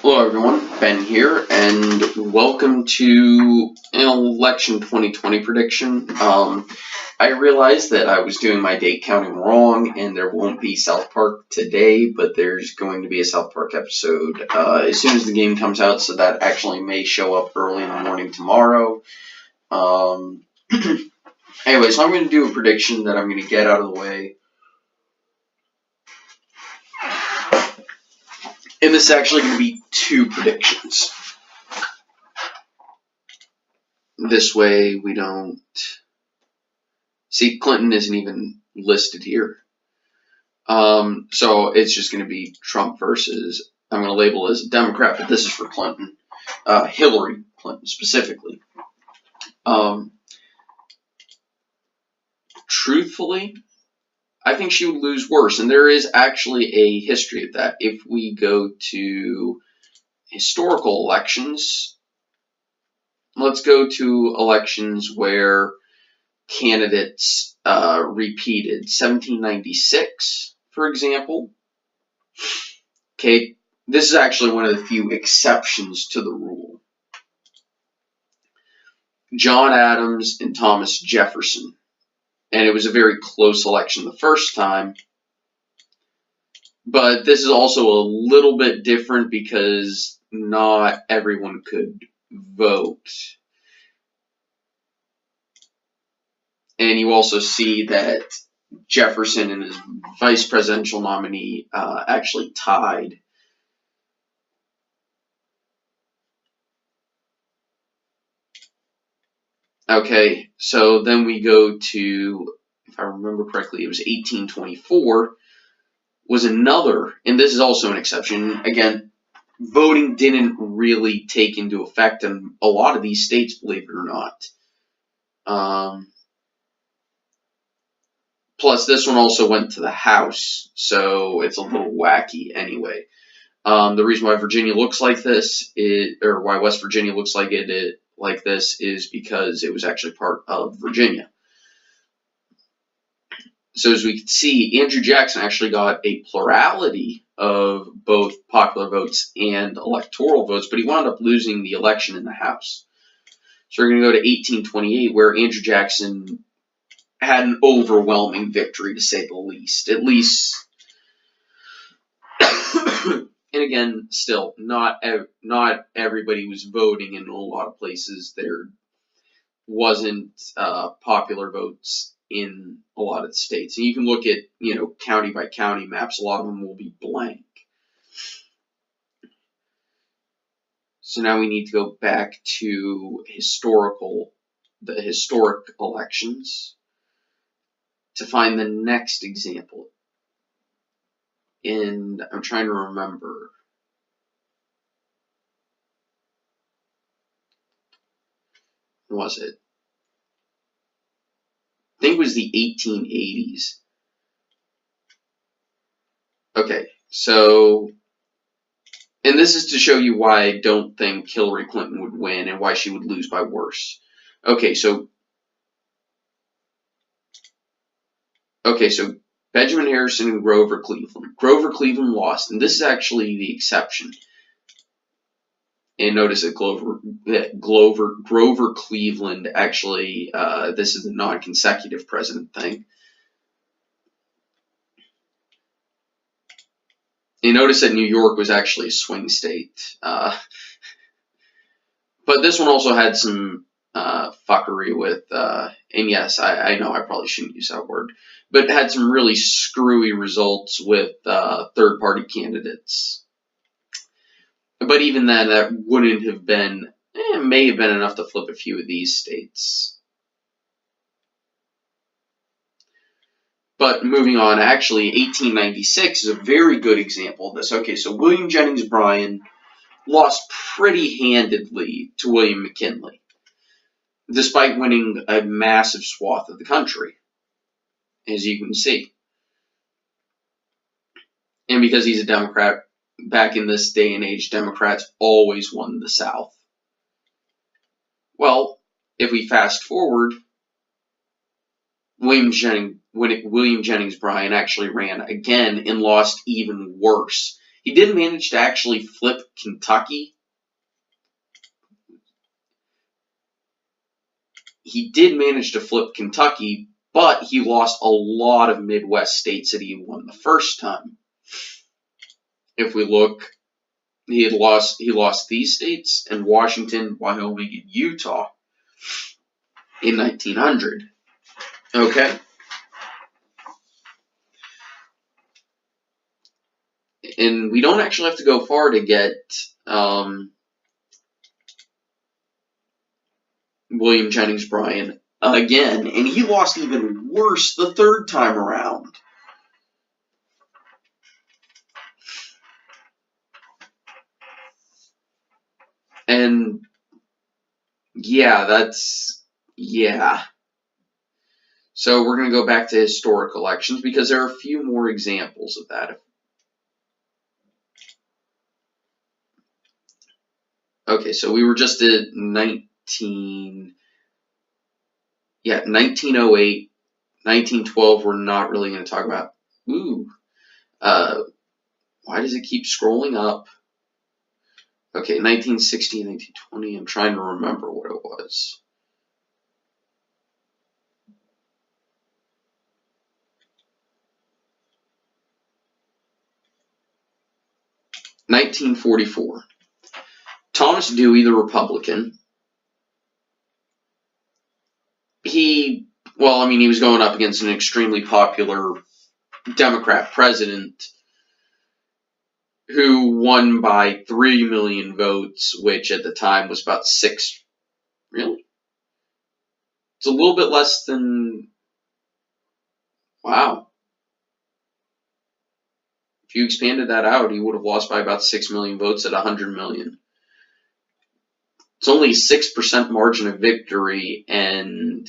Hello everyone, Ben here, and welcome to an election 2020 prediction. I realized that I was doing my date counting wrong, and there won't be South Park today, but there's going to be a South Park episode as soon as the game comes out, so that actually may show up early in the morning tomorrow. Anyway, so I'm going to do a prediction that I'm going to get out of the way. And this is actually going to be two predictions. This way we don't... See, Clinton isn't even listed here. So it's just going to be Trump versus... I'm going to label it as a Democrat, but this is for Clinton. Hillary Clinton, specifically. Truthfully, I think she would lose worse, and there is actually a history of that. If we go to historical elections, let's go to elections where candidates repeated. 1796, for example. Okay, this is actually one of the few exceptions to the rule. John Adams and Thomas Jefferson. And it was a very close election the first time. But this is also a little bit different because not everyone could vote. And you also see that Jefferson and his vice presidential nominee actually tied. Okay, so then we go to, if I remember correctly, it was 1824, was another, and this is also an exception. Again, voting didn't really take into effect in a lot of these states, believe it or not. Plus, this one also went to the House, so it's a little wacky anyway. The reason why Virginia looks like this, or why West Virginia looks like like this, is because it was actually part of Virginia. So as we can see, Andrew Jackson actually got a plurality of both popular votes and electoral votes, but he wound up losing the election in the House. So we're going to go to 1828, where Andrew Jackson had an overwhelming victory, to say the least. At least, and again, still, not everybody was voting in a lot of places. There wasn't popular votes in a lot of the states. And you can look at, county by county maps. A lot of them will be blank. So now we need to go back to the historic elections to find the next example. And I'm trying to remember. What was it? I think it was the 1880s. Okay, so, and this is to show you why I don't think Hillary Clinton would win and why she would lose by worse. Okay, so Benjamin Harrison and Grover Cleveland. Grover Cleveland lost, and this is actually the exception. And notice that Grover Cleveland actually, this is the non-consecutive president thing. You notice that New York was actually a swing state. But this one also had some fuckery with, and yes, I know I probably shouldn't use that word, but it had some really screwy results with third-party candidates. But even then, that wouldn't have been, may have been enough to flip a few of these states. But moving on, actually, 1896 is a very good example of this. Okay, so William Jennings Bryan lost pretty handedly to William McKinley, despite winning a massive swath of the country, as you can see. And because he's a Democrat, back in this day and age, Democrats always won the South. Well, if we fast forward, William Jennings Bryan actually ran again and lost even worse. He did manage to actually flip Kentucky. But he lost a lot of Midwest states that he won the first time. If we look, he lost these states and Washington, Wyoming, and Utah in 1900. Okay? And we don't actually have to go far to get William Jennings Bryan again, and he lost even worse the third time around. And yeah. So we're going to go back to historic elections because there are a few more examples of that. Okay, so we were just at 1908, 1912 we're not really going to talk about. Why does it keep scrolling up? Okay, 1960, 1920, I'm trying to remember what it was. (1944) Thomas Dewey, the Republican, he was going up against an extremely popular Democrat president who won by 3 million votes, which at the time was about 6. Really? It's a little bit less than. Wow. If you expanded that out, he would have lost by about 6 million votes at 100 million. It's only a 6% margin of victory, and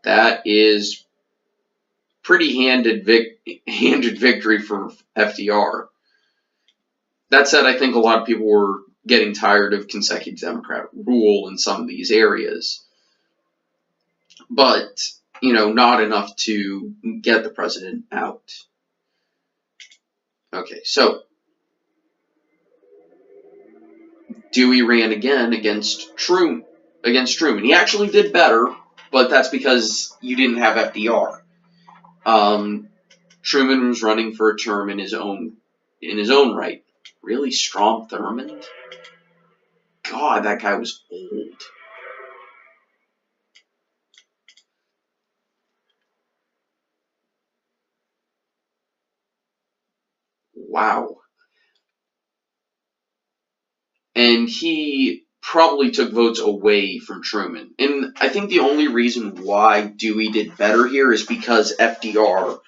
that is pretty handed victory for FDR. That said, I think a lot of people were getting tired of consecutive Democrat rule in some of these areas. But, not enough to get the president out. Okay, so Dewey ran again against Truman. He actually did better, but that's because you didn't have FDR. Truman was running for a term in his own right. Really, Strom Thurmond? God, that guy was old. Wow. And he probably took votes away from Truman. And I think the only reason why Dewey did better here is because FDR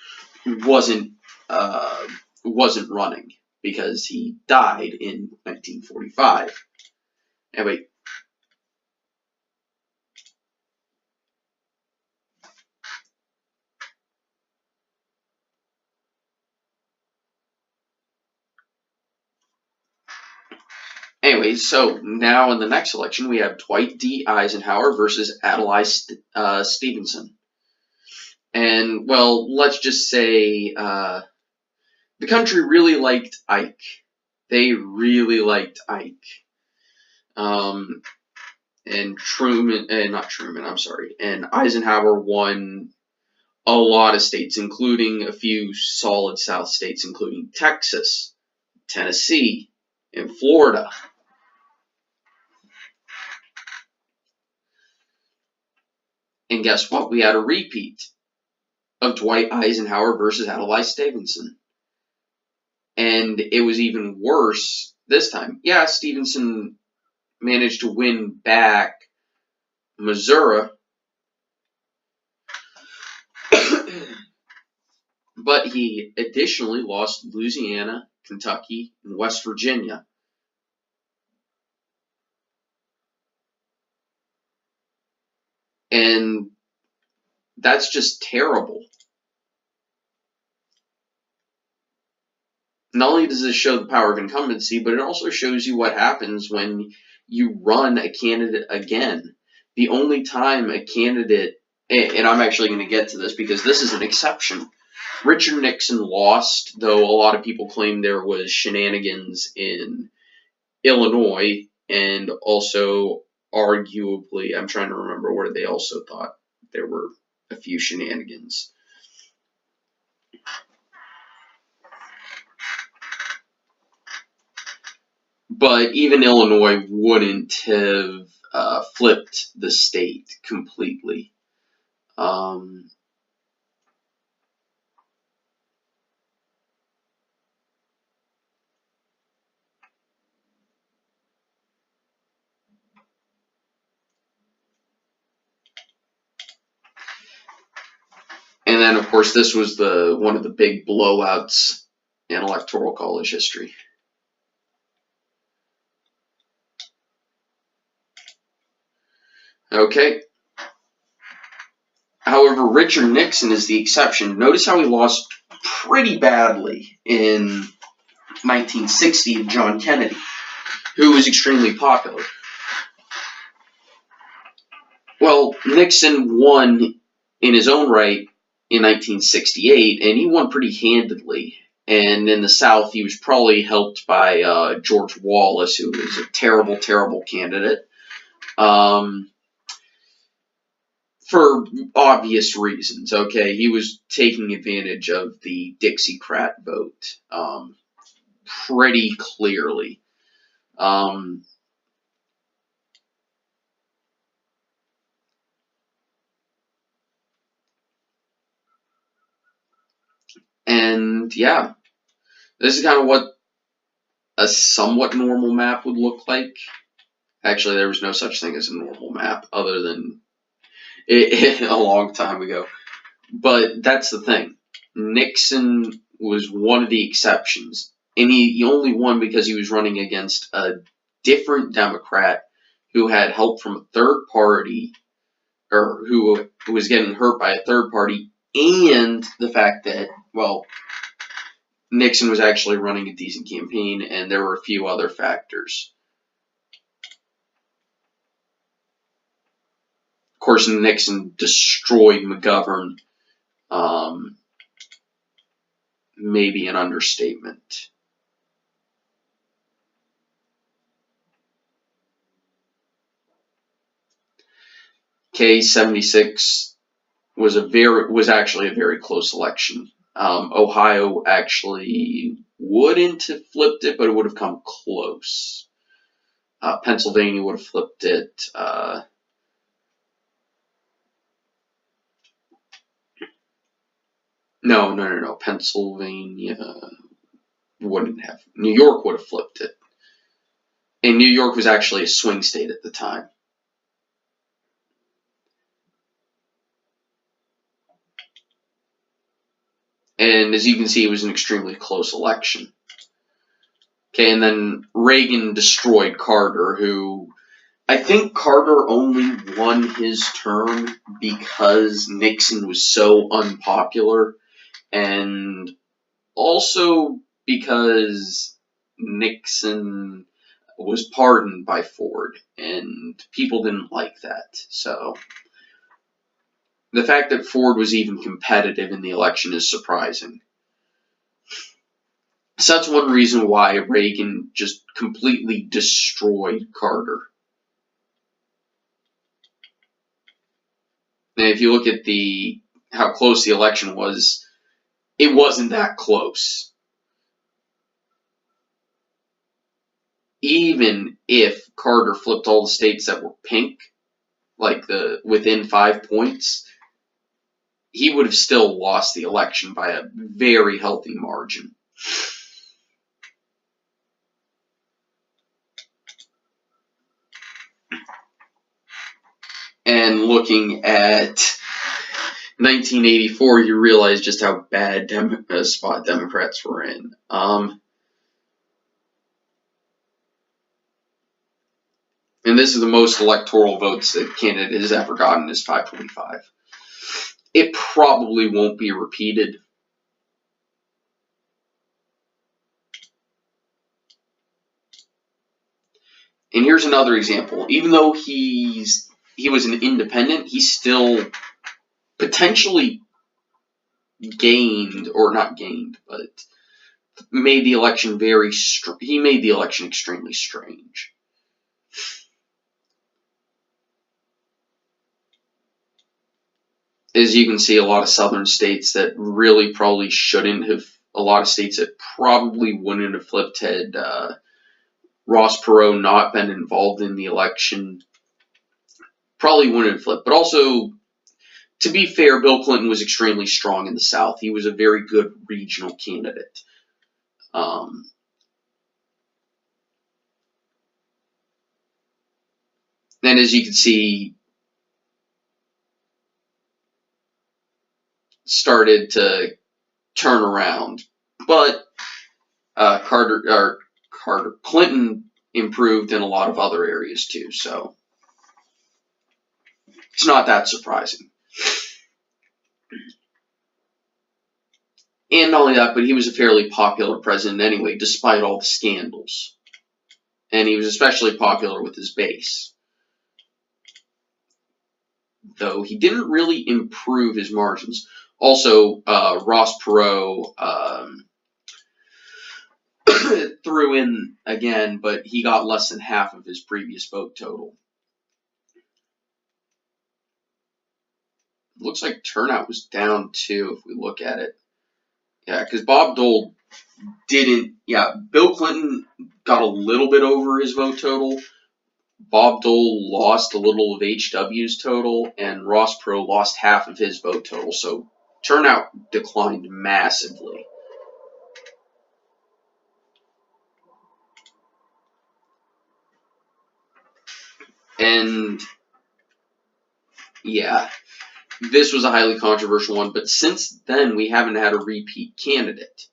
wasn't running, because he died in 1945. Anyway. Anyway, so now in the next election, we have Dwight D. Eisenhower versus Adlai Stevenson. And, well, let's just say the country really liked Ike. They really liked Ike. And and Eisenhower won a lot of states, including a few solid South states, including Texas, Tennessee, and Florida. And guess what? We had a repeat of Dwight Eisenhower versus Adlai Stevenson. And it was even worse this time. Yeah, Stevenson managed to win back Missouri, but he additionally lost Louisiana, Kentucky, and West Virginia. And that's just terrible. Not only does this show the power of incumbency, but it also shows you what happens when you run a candidate again. The only time a candidate, and I'm actually going to get to this because this is an exception, Richard Nixon lost, though a lot of people claim there was shenanigans in Illinois, and also arguably, I'm trying to remember where they also thought there were a few shenanigans. But even Illinois wouldn't have flipped the state completely. And then, of course, this was one of the big blowouts in Electoral College history. Okay. However, Richard Nixon is the exception. Notice how he lost pretty badly in 1960 to John Kennedy, who was extremely popular. Well, Nixon won in his own right in 1968, and he won pretty handedly. And in the South, he was probably helped by George Wallace, who was a terrible, terrible candidate. For obvious reasons, okay? He was taking advantage of the Dixiecrat vote pretty clearly. And yeah, this is kind of what a somewhat normal map would look like. Actually, there was no such thing as a normal map other than a long time ago. But that's the thing. Nixon was one of the exceptions. And he only won because he was running against a different Democrat who had help from a third party, or who was getting hurt by a third party, and the fact that, well, Nixon was actually running a decent campaign, and there were a few other factors. Of course, Nixon destroyed McGovern. Maybe an understatement. K-76 was actually a very close election. Ohio actually wouldn't have flipped it, but it would have come close. Pennsylvania would have flipped it. No. Pennsylvania wouldn't have. New York would have flipped it. And New York was actually a swing state at the time. And as you can see, it was an extremely close election. Okay, and then Reagan destroyed Carter, who I think Carter only won his term because Nixon was so unpopular, and also because Nixon was pardoned by Ford, and people didn't like that. So the fact that Ford was even competitive in the election is surprising. So that's one reason why Reagan just completely destroyed Carter. And if you look at how close the election was, it wasn't that close. Even if Carter flipped all the states that were pink, like within 5 points, he would have still lost the election by a very healthy margin. And looking at 1984, you realize just how bad spot Democrats were in. And this is the most electoral votes that candidate has ever gotten, is 525. It probably won't be repeated. And here's another example. Even though he was an independent, he's still potentially gained, or not gained, but made the election he made the election extremely strange. As you can see, a lot of southern states that really probably shouldn't have, a lot of states that probably wouldn't have flipped had Ross Perot not been involved in the election, probably wouldn't have flipped. But also, to be fair, Bill Clinton was extremely strong in the South. He was a very good regional candidate. And as you can see, started to turn around. But Clinton improved in a lot of other areas too, so it's not that surprising. And not only that, but he was a fairly popular president anyway, despite all the scandals. And he was especially popular with his base. Though he didn't really improve his margins. Also, Ross Perot threw in again, but he got less than half of his previous vote total. Looks like turnout was down too, if we look at it. Yeah, because Bob Dole didn't. Yeah, Bill Clinton got a little bit over his vote total. Bob Dole lost a little of HW's total, and Ross Perot lost half of his vote total. So turnout declined massively. And yeah, this was a highly controversial one, but since then we haven't had a repeat candidate.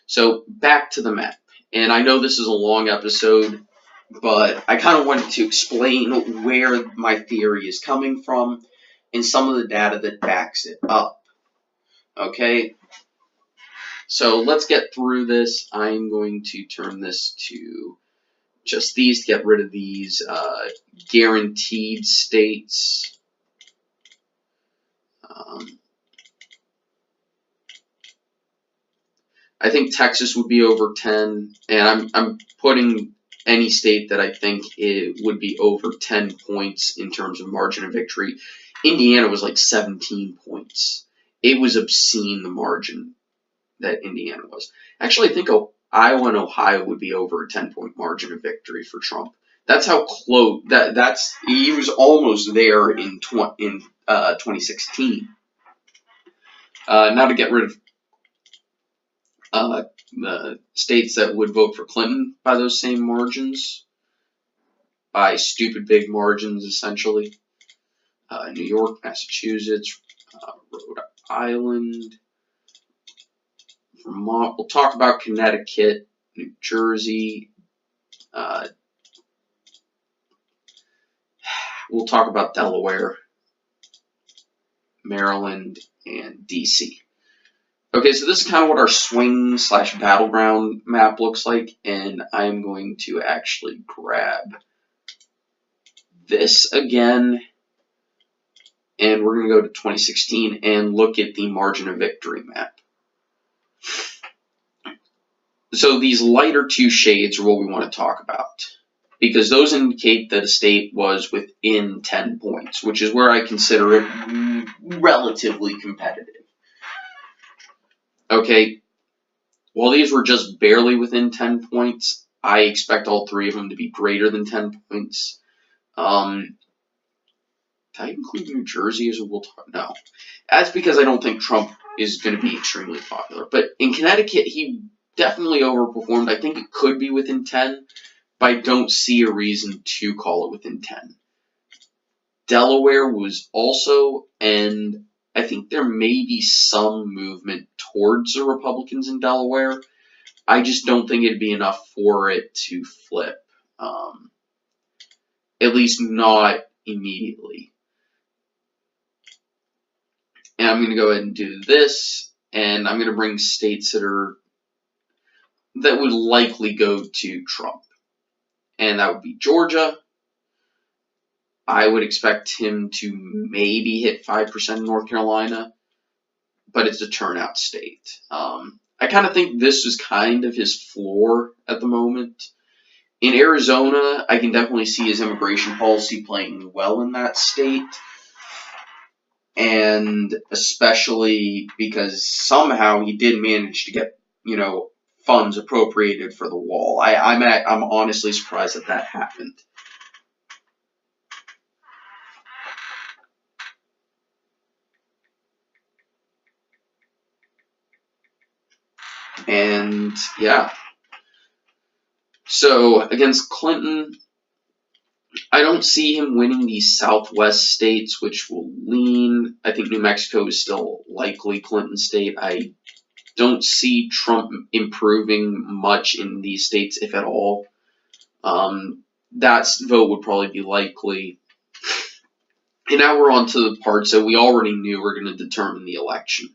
So back to the map. And I know this is a long episode, but I kind of wanted to explain where my theory is coming from and some of the data that backs it up. Okay? So let's get through this. I'm going to turn this to just these to get rid of these guaranteed states. I think Texas would be over 10, and I'm putting any state that I think it would be over 10 points in terms of margin of victory. Indiana was like 17 points. It was obscene, the margin that Indiana was. Actually, I think Iowa and Ohio would be over a 10-point margin of victory for Trump. That's how close. He was almost there in 2016. Now to get rid of the states that would vote for Clinton by those same margins, by stupid big margins, essentially. New York, Massachusetts, Rhode Island, Vermont. We'll talk about Connecticut, New Jersey. We'll talk about Delaware, Maryland, and DC. Okay, so this is kind of what our swing/battleground map looks like, and I'm going to actually grab this again, and we're going to go to 2016 and look at the margin of victory map. So these lighter two shades are what we want to talk about, because those indicate that a state was within 10 points, which is where I consider it relatively competitive. Okay, while these were just barely within 10 points, I expect all three of them to be greater than 10 points. Did I include New Jersey as a we'll talk? No. That's because I don't think Trump is going to be extremely popular. But in Connecticut, he definitely overperformed. I think it could be within 10, but I don't see a reason to call it within 10. Delaware was also, and I think there may be some movement towards the Republicans in Delaware. I just don't think it'd be enough for it to flip. At least not immediately. And I'm going to go ahead and do this, and I'm going to bring states that would likely go to Trump. And that would be Georgia. I would expect him to maybe hit 5% in North Carolina. but it's a turnout state. I kind of think this is kind of his floor at the moment. In Arizona, I can definitely see his immigration policy playing well in that state. And especially because somehow he did manage to get, funds appropriated for the wall. I'm honestly surprised that happened. And yeah. So against Clinton, I don't see him winning these Southwest states, which will lean. I think New Mexico is still likely Clinton state. I don't see Trump improving much in these states, if at all. That vote would probably be likely. And now we're on to the parts that we already knew were going to determine the election.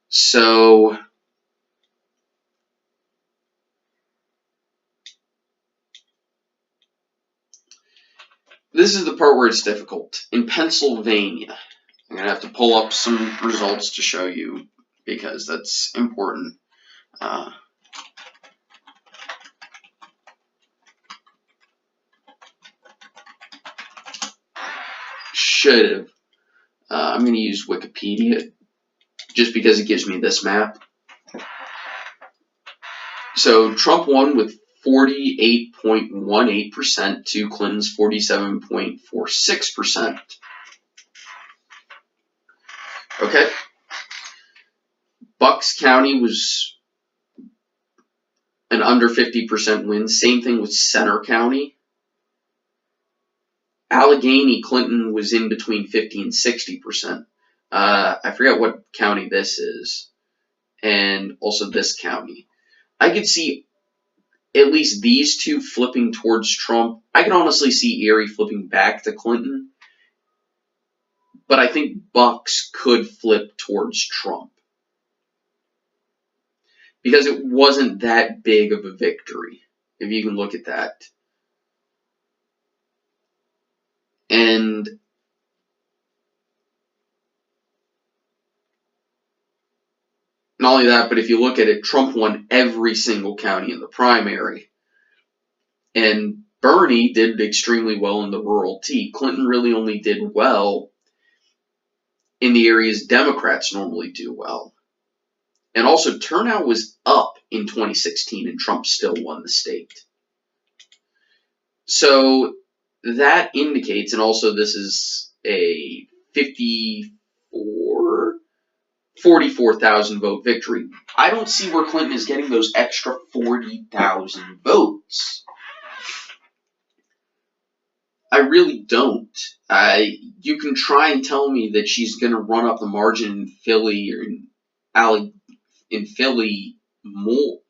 So this is the part where it's difficult. In Pennsylvania, I'm going to have to pull up some results to show you because that's important. Should have. I'm going to use Wikipedia just because it gives me this map. So Trump won with 48.18% to Clinton's 47.46%. Okay. Bucks County was an under 50% win. Same thing with Center County. Allegheny, Clinton was in between 50 and 60%. I forget what county this is. And also this county. I could see at least these two flipping towards Trump. I can honestly see Erie flipping back to Clinton. But I think Bucks could flip towards Trump. Because it wasn't that big of a victory, if you can look at that. And not only that, but if you look at it, Trump won every single county in the primary. And Bernie did extremely well in the rural T. Clinton really only did well in the areas Democrats normally do well. And also, turnout was up in 2016, and Trump still won the state. So that indicates, and also this is a 44,000 vote victory. I don't see where Clinton is getting those extra 40,000 votes. I really don't. You can try and tell me that she's going to run up the margin in Philly or in Philly more,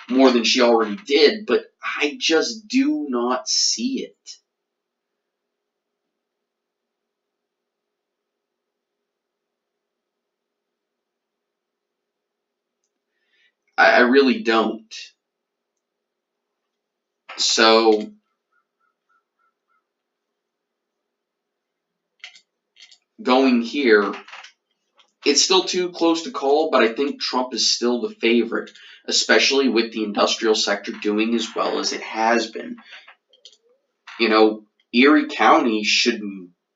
more than she already did, but I just do not see it. I really don't. So going here, it's still too close to call, but I think Trump is still the favorite, especially with the industrial sector doing as well as it has been. Erie County should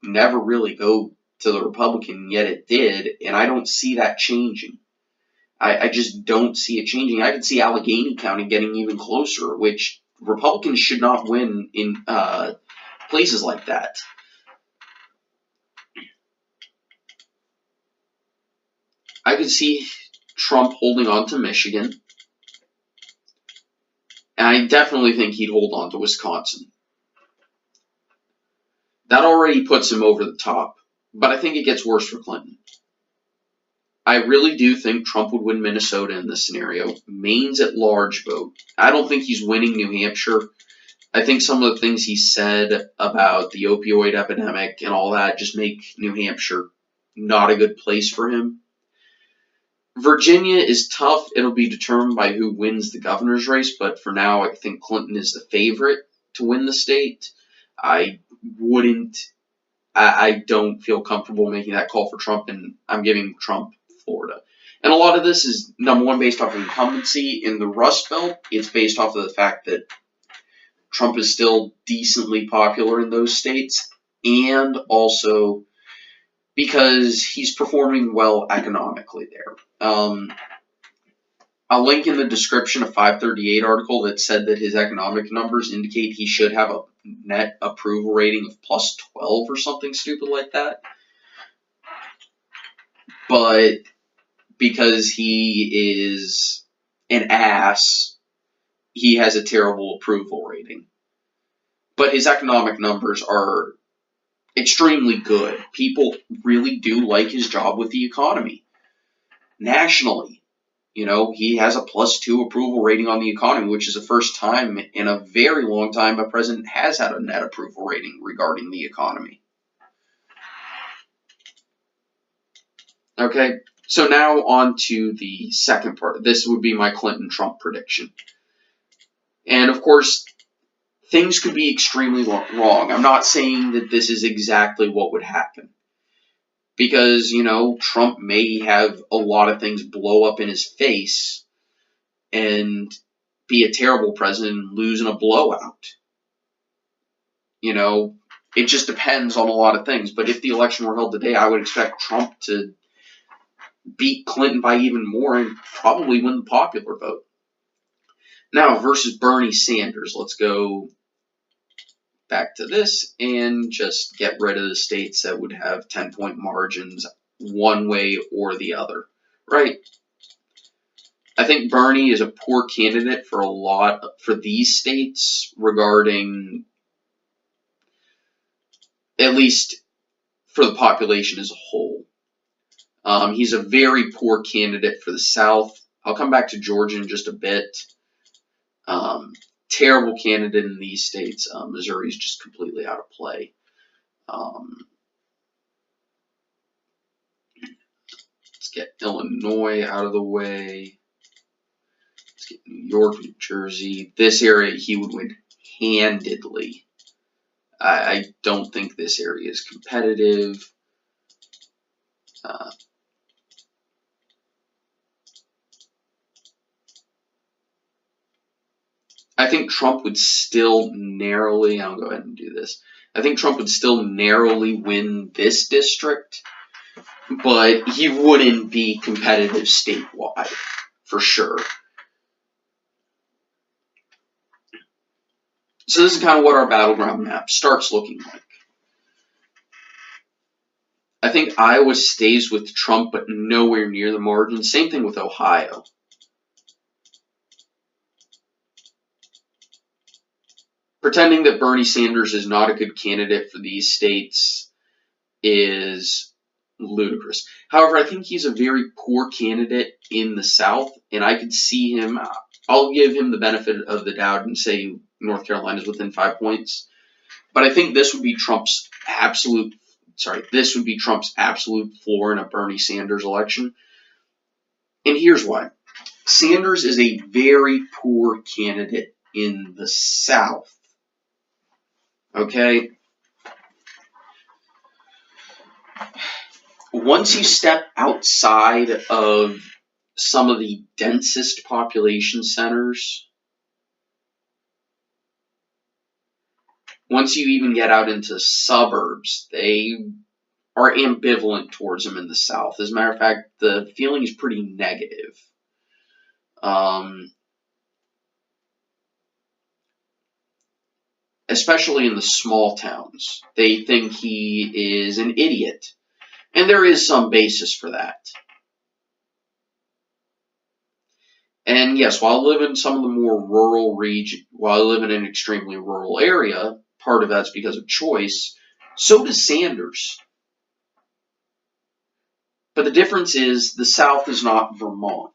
never really go to the Republican, yet it did, and I don't see that changing. I just don't see it changing. I could see Allegheny County getting even closer, which Republicans should not win in places like that. I could see Trump holding on to Michigan, and I definitely think he'd hold on to Wisconsin. That already puts him over the top, but I think it gets worse for Clinton. I really do think Trump would win Minnesota in this scenario. Maine's at large vote. I don't think he's winning New Hampshire. I think some of the things he said about the opioid epidemic and all that just make New Hampshire not a good place for him. Virginia is tough. It'll be determined by who wins the governor's race, but for now, I think Clinton is the favorite to win the state. I wouldn't, I don't feel comfortable making that call for Trump, and I'm giving Trump Florida. And a lot of this is, number one, based off of incumbency. In the Rust Belt, it's based off of the fact that Trump is still decently popular in those states, and also because he's performing well economically there. I'll link in the description a 538 article that said that his economic numbers indicate he should have a net approval rating of plus 12 or something stupid like that. But because he is an ass, he has a terrible approval rating. But his economic numbers are extremely good. People really do like his job with the economy. Nationally, he has a +2 approval rating on the economy, which is the first time in a very long time a president has had a net approval rating regarding the economy. Okay, so now on to the second part. This would be my Clinton-Trump prediction. And of course, things could be extremely wrong. I'm not saying that this is exactly what would happen. Because, Trump may have a lot of things blow up in his face and be a terrible president and lose in a blowout. It just depends on a lot of things. But if the election were held today, I would expect Trump to beat Clinton by even more and probably win the popular vote. Now, versus Bernie Sanders. Let's go back to this and just get rid of the states that would have 10-point margins one way or the other, right? I think Bernie is a poor candidate for these states regarding, at least for the population as a whole. He's a very poor candidate for the South. I'll come back to Georgia in just a bit. Terrible candidate in these states. Missouri is just completely out of play. Let's get Illinois out of the way. Let's get New York, New Jersey. This area he would win handedly. I don't think this area is competitive. I think Trump would still narrowly, I'll go ahead and do this. I think Trump would still narrowly win this district, but he wouldn't be competitive statewide, for sure. So this is kind of what our battleground map starts looking like. I think Iowa stays with Trump, but nowhere near the margin. Same thing with Ohio. Pretending that Bernie Sanders is not a good candidate for these states is ludicrous. However, I think he's a very poor candidate in the South, and I could see him, I'll give him the benefit of the doubt and say North Carolina is within 5 points. But I think this would be Trump's absolute floor in a Bernie Sanders election. And here's why. Sanders is a very poor candidate in the South. Okay? Once you step outside of some of the densest population centers, once you even get out into suburbs, they are ambivalent towards him in the South. As a matter of fact, the feeling is pretty negative. Especially in the small towns. They think he is an idiot. And there is some basis for that. And yes, while I live in some of the more rural region, while I live in an extremely rural area, part of that's because of choice, so does Sanders. But the difference is the South is not Vermont.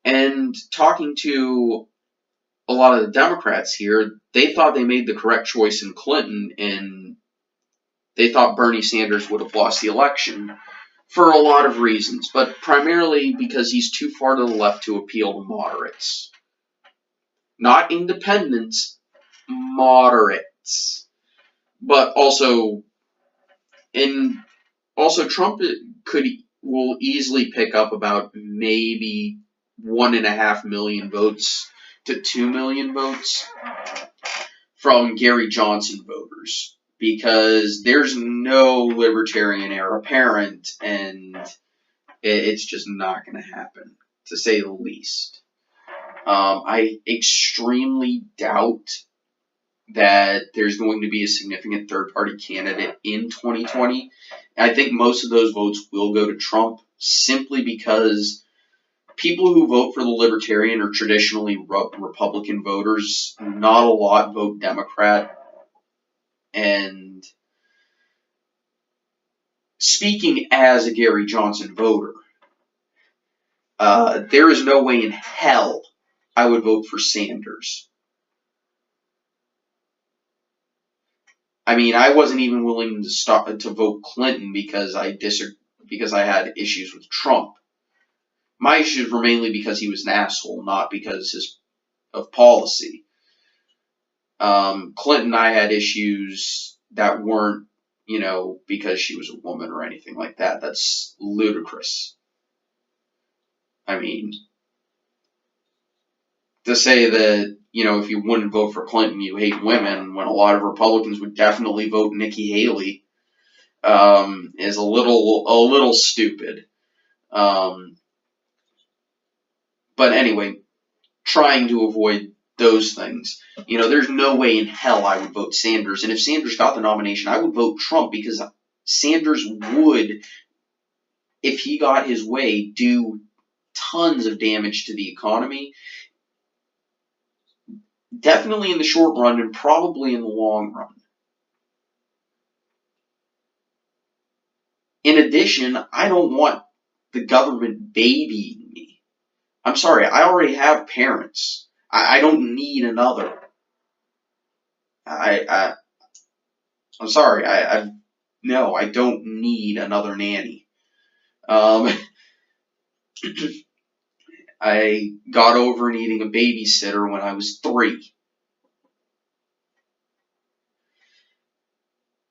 And talking to a lot of the Democrats here, they thought they made the correct choice in Clinton, and they thought Bernie Sanders would have lost the election for a lot of reasons, but primarily because he's too far to the left to appeal to moderates. Not independents, moderates. But also, Trump will easily pick up about maybe 1.5 million votes to 2 million votes from Gary Johnson voters, because there's no libertarian heir apparent, and it's just not going to happen, to say the least. I extremely doubt that there's going to be a significant third-party candidate in 2020. I think most of those votes will go to Trump, simply because people who vote for the Libertarian are traditionally Republican voters. Not a lot vote Democrat. And speaking as a Gary Johnson voter, there is no way in hell I would vote for Sanders. I mean, I wasn't even willing to vote Clinton because I had issues with Trump. My issues were mainly because he was an asshole, not because of policy. Clinton, I had issues that weren't, because she was a woman or anything like that. That's ludicrous. I mean, to say that, if you wouldn't vote for Clinton, you hate women, when a lot of Republicans would definitely vote Nikki Haley, is a little stupid. But anyway, trying to avoid those things. There's no way in hell I would vote Sanders. And if Sanders got the nomination, I would vote Trump, because Sanders would, if he got his way, do tons of damage to the economy. Definitely in the short run, and probably in the long run. In addition, I don't want the government babying me. I'm sorry, I already have parents. I don't need another. I'm sorry, no, I don't need another nanny. I got over needing a babysitter when I was 3.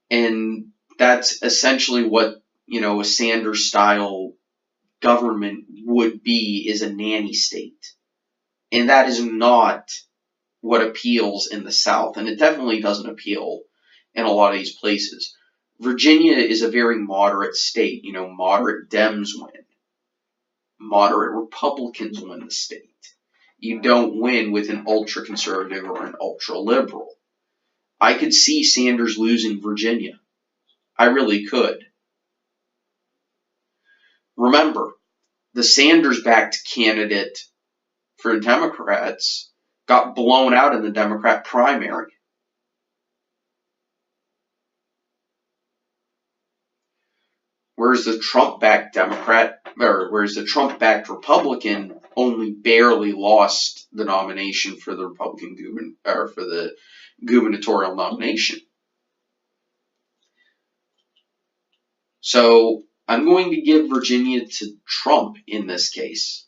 And that's essentially what, a Sanders-style government would be, is a nanny state. And that is not what appeals in the South, and it definitely doesn't appeal in a lot of these places. Virginia is a very moderate state. Moderate Dems win. Moderate Republicans win the state. You don't win with an ultra-conservative or an ultra-liberal. I could see Sanders losing Virginia. I really could. Remember, the Sanders-backed candidate for Democrats got blown out in the Democrat primary. Whereas the Trump-backed Republican only barely lost the nomination for the Republican for the gubernatorial nomination. So I'm going to give Virginia to Trump in this case.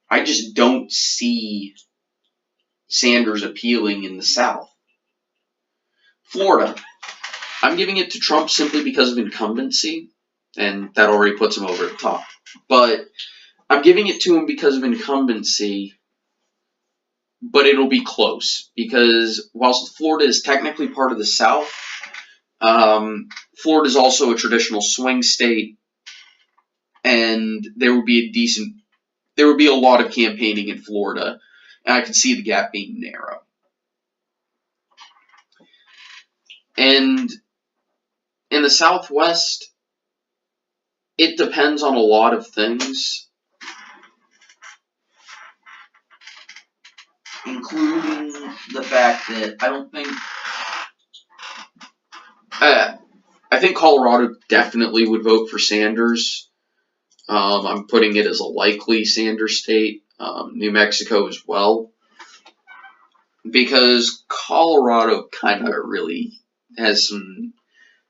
I just don't see Sanders appealing in the South. Florida, I'm giving it to Trump simply because of incumbency, and that already puts him over the top. But I'm giving it to him because of incumbency, but it'll be close, because whilst Florida is technically part of the South, Florida is also a traditional swing state, and there would be a lot of campaigning in Florida, and I could see the gap being narrow. And in the Southwest, it depends on a lot of things, including the fact that I think Colorado definitely would vote for Sanders. I'm putting it as a likely Sanders state. New Mexico as well, because Colorado kind of really has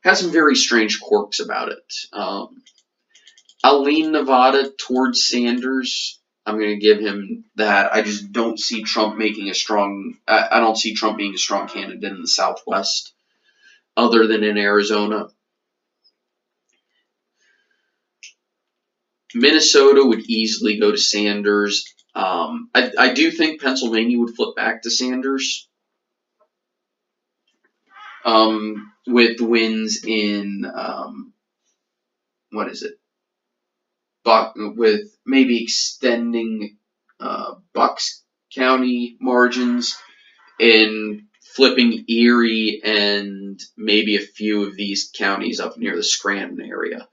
has some very strange quirks about it. I'll lean Nevada towards Sanders. I'm going to give him that. I just don't see Trump making a strong. I don't see Trump being a strong candidate in the Southwest, other than in Arizona. Minnesota would easily go to Sanders. I do think Pennsylvania would flip back to Sanders. With wins in what is it? With maybe extending Bucks County margins and flipping Erie and maybe a few of these counties up near the Scranton area.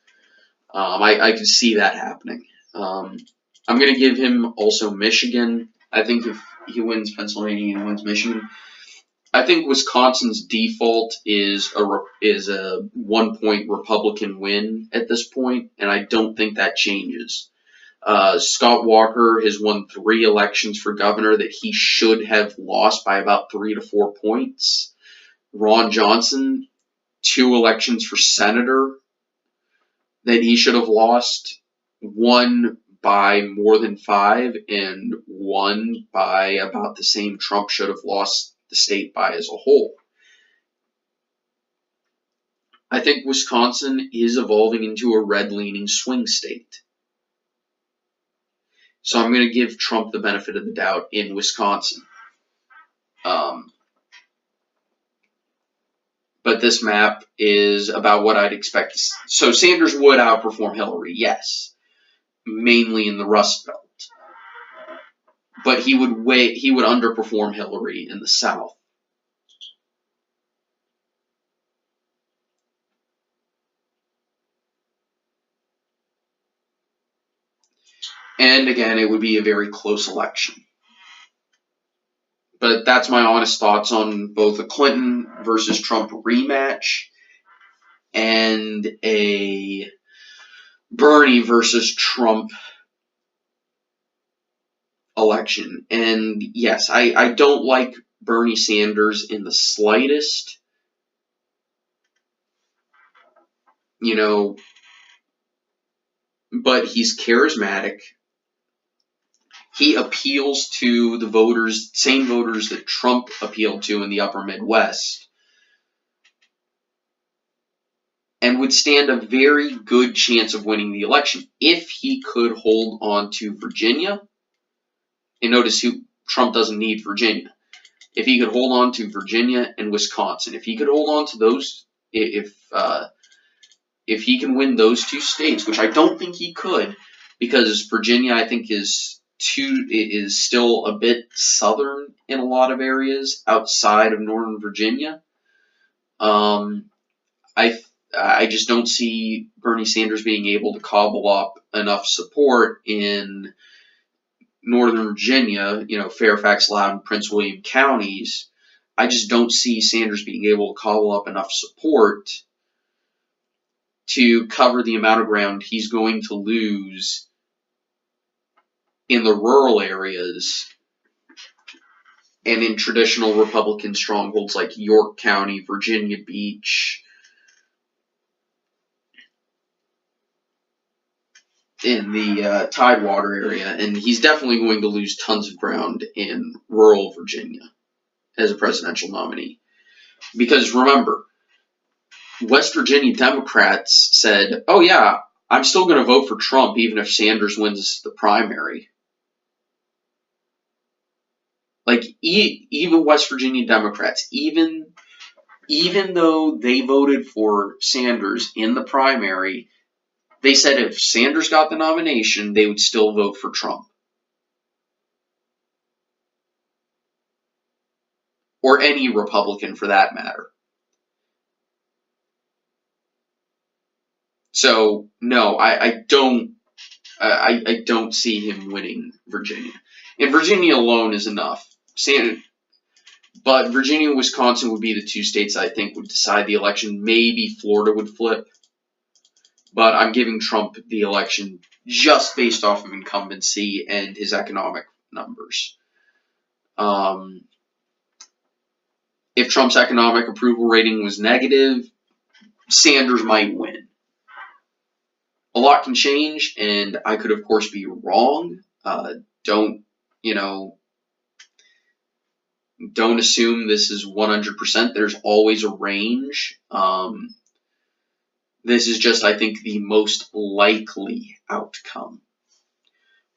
I could see that happening. I'm going to give him also Michigan. I think if he wins Pennsylvania and wins Michigan, I think Wisconsin's default is a 1-point Republican win at this point, and I don't think that changes. Scott Walker has won 3 elections for governor that he should have lost by about 3 to 4 points. Ron Johnson, 2 elections for senator that he should have lost, 1 by more than 5 and 1 by about the same Trump should have lost the state by as a whole. I think Wisconsin is evolving into a red-leaning swing state. So I'm going to give Trump the benefit of the doubt in Wisconsin. But this map is about what I'd expect. So Sanders would outperform Hillary, yes, mainly in the Rust Belt. But he would underperform Hillary in the South. And again, it would be a very close election. But that's my honest thoughts on both a Clinton versus Trump rematch and a Bernie versus Trump election. And yes, I don't like Bernie Sanders in the slightest. But he's charismatic. He appeals to the voters, same voters that Trump appealed to in the upper Midwest, and would stand a very good chance of winning the election if he could hold on to Virginia. And notice Trump doesn't need Virginia. If he could hold on to Virginia and Wisconsin, if he could hold on to those, if he can win those 2 states, which I don't think he could, because Virginia I think is still a bit southern in a lot of areas outside of Northern Virginia. I just don't see Bernie Sanders being able to cobble up enough support in Northern Virginia, Fairfax, Loudoun, Prince William counties. I just don't see Sanders being able to cobble up enough support to cover the amount of ground he's going to lose in the rural areas and in traditional Republican strongholds like York County, Virginia Beach, in the Tidewater area. And he's definitely going to lose tons of ground in rural Virginia as a presidential nominee. Because remember, West Virginia Democrats said, oh yeah, I'm still going to vote for Trump even if Sanders wins the primary. Like, even West Virginia Democrats, even though they voted for Sanders in the primary, they said if Sanders got the nomination, they would still vote for Trump. Or any Republican for that matter. So, no, I don't see him winning Virginia. And Virginia alone is enough. But Virginia and Wisconsin would be the 2 states I think would decide the election. Maybe Florida would flip. But I'm giving Trump the election just based off of incumbency and his economic numbers. If Trump's economic approval rating was negative, Sanders might win. A lot can change, and I could, of course, be wrong. Don't assume this is 100%. There's always a range. This is just, I think, the most likely outcome,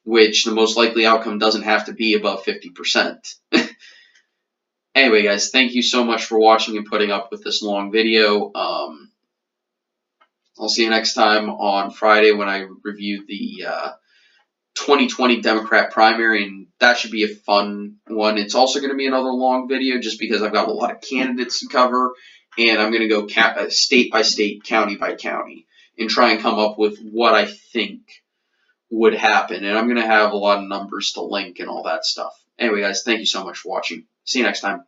which the most likely outcome doesn't have to be above 50%. Anyway, guys, thank you so much for watching and putting up with this long video. I'll see you next time on Friday when I review the 2020 Democrat primary, and that should be a fun one. It's also going to be another long video just because I've got a lot of candidates to cover, and I'm going to go state by state, county by county, and try and come up with what I think would happen. And I'm going to have a lot of numbers to link and all that stuff. Anyway, guys, thank you so much for watching. See you next time.